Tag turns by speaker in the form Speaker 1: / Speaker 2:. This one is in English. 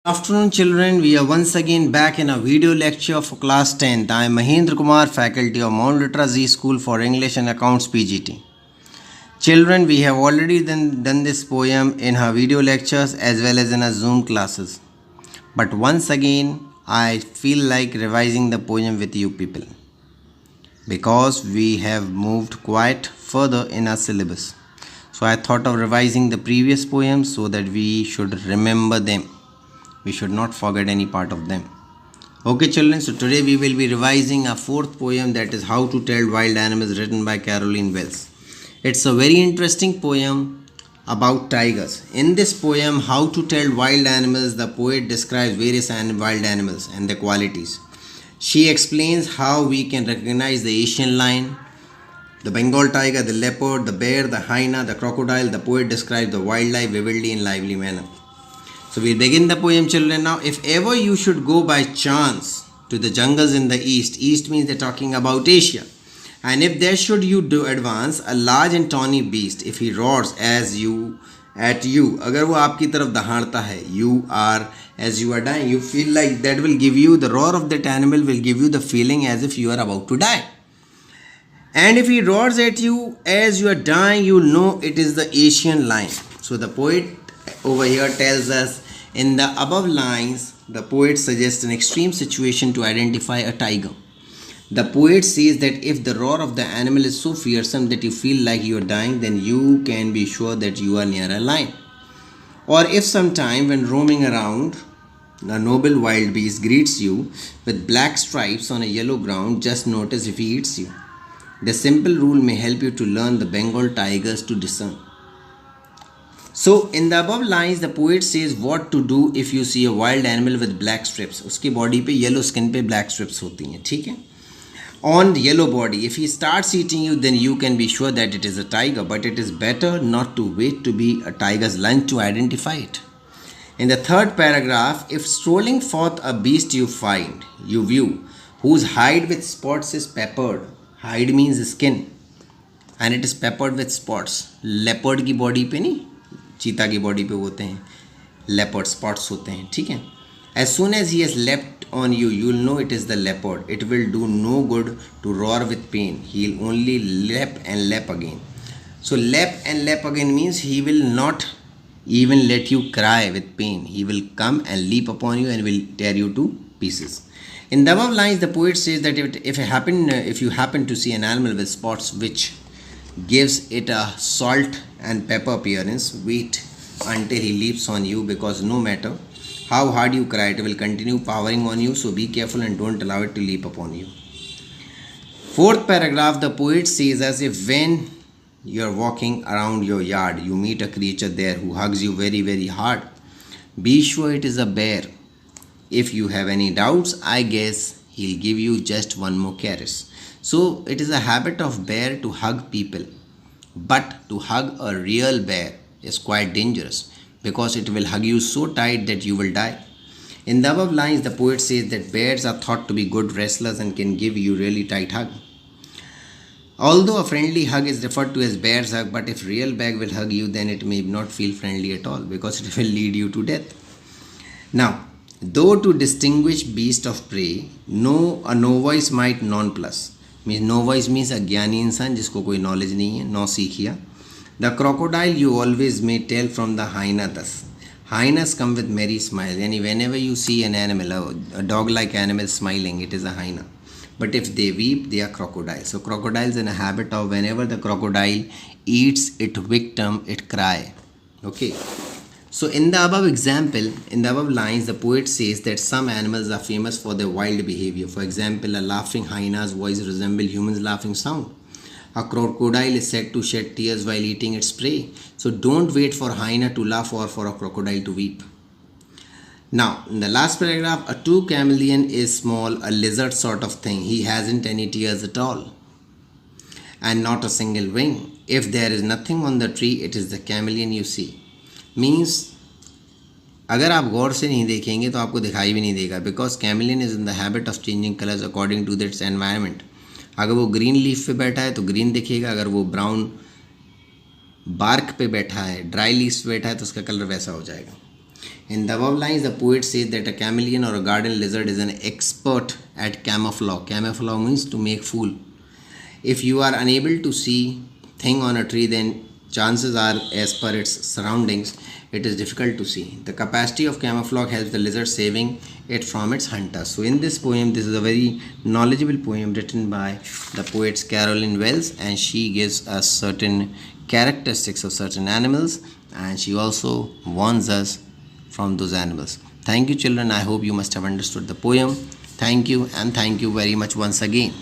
Speaker 1: Afternoon children, we are once again back in a video lecture for class 10th. I am Mahendra Kumar, faculty of Mount Literacy School for English and Accounts PGT. Children, we have already done this poem in our video lectures as well as in our Zoom classes. But once again, I feel like revising the poem with you people because we have moved quite further in our syllabus. So I thought of revising the previous poems so that we should remember them. We should not forget any part of them. Okay children, so today we will be revising a fourth poem, that is How to Tell Wild Animals, written by Caroline Wells. It's a very interesting poem about tigers. In this poem, How to Tell Wild Animals, the poet describes various wild animals and their qualities. She explains how we can recognize the Asian lion, the Bengal tiger, the leopard, the bear, the hyena, the crocodile. The poet describes the wildlife vividly in lively manner. So we'll begin the poem children now. If ever you should go by chance to the jungles in the east means they're talking about Asia. And if there should you do advance a large and tawny beast, if he roars at you, अगर वो आपकी तरफ दहाड़ता है, as you are dying, you feel like that will give you, the roar of that animal will give you the feeling as if you are about to die. And if he roars at you as you are dying, you know it is the Asian lion. So the poet over here tells us, in the above lines, the poet suggests an extreme situation to identify a tiger. The poet says that if the roar of the animal is so fearsome that you feel like you are dying, then you can be sure that you are near a lion. Or if sometime when roaming around, a noble wild beast greets you with black stripes on a yellow ground, just notice if he eats you. The simple rule may help you to learn the Bengal tigers to discern. So in the above lines, the poet says what to do if you see a wild animal with black strips. उसकी body पे yellow skin पे black strips होती हैं, ठीक है? On the yellow body, if he starts eating you, then you can be sure that it is a tiger. But it is better not to wait to be a tiger's lunch to identify it. In the third paragraph, if strolling forth a beast you view, whose hide with spots is peppered. Hide means skin, and it is peppered with spots. Leopard की body पे नहीं, चीता की body पे होते हैं leopard spots होते हैं, ठीक है. As soon as he has leapt on you, you will know it is the leopard. It will do no good to roar with pain. He will only lap and lap again. So lap and lap again means he will not even let you cry with pain. He will come and leap upon you and will tear you to pieces. In the above lines, the poet says that if you happen to see an animal with spots which gives it a salt and pepper appearance, wait until he leaps on you, because no matter how hard you cry, it will continue powering on you. So be careful and don't allow it to leap upon you. Fourth paragraph, the poet says, as if when you are walking around your yard, you meet a creature there who hugs you very, very hard, be sure it is a bear. If you have any doubts, I guess he'll give you just one more caress. So it is a habit of bear to hug people, but to hug a real bear is quite dangerous because it will hug you so tight that you will die. In the above lines, the poet says that bears are thought to be good wrestlers and can give you really tight hug. Although a friendly hug is referred to as bear's hug, but if real bear will hug you, then it may not feel friendly at all because it will lead you to death. Now, though to distinguish beast of prey, a novice might nonplus. Novice means अज्ञानी इंसान जिसको कोई knowledge नहीं है, नौसिखिया. The crocodile you always may tell from the hyena thus. Hyenas come with merry smiles. Yani whenever you see an animal, a dog-like animal smiling, it is a hyena. But if they weep, they are crocodiles. So crocodiles in a habit of whenever the crocodile eats its victim, it cry. Okay. So in the above example, in the above lines, the poet says that some animals are famous for their wild behavior. For example, a laughing hyena's voice resembles humans' laughing sound. A crocodile is said to shed tears while eating its prey. So don't wait for a hyena to laugh or for a crocodile to weep. Now, in the last paragraph, a true chameleon is small, a lizard sort of thing. He hasn't any tears at all and not a single wing. If there is nothing on the tree, it is the chameleon you see. Means अगर आप गौर से नहीं देखेंगे तो आपको दिखाई भी नहीं देगा, because chameleon is in the habit of changing colours according to that's environment. अगर वो ग्रीन लीफ पे बैठा है तो ग्रीन दिखेगा, अगर वो ब्राउन बार्क पे बैठा है, ड्राई लीव्स पे बैठा है, तो उसका कलर वैसा हो जाएगा. In the above lines, the poet says that a chameleon or a garden lizard is an expert at camouflage. Camouflage means to make fool. If you are unable to see thing on a tree, then chances are, as per its surroundings, it is difficult to see. The capacity of camouflage helps the lizard saving it from its hunters. So in this poem, this is a very knowledgeable poem written by the poet Carolyn Wells, and she gives us certain characteristics of certain animals, and she also warns us from those animals. Thank you, children. I hope you must have understood the poem. Thank you, and thank you very much once again.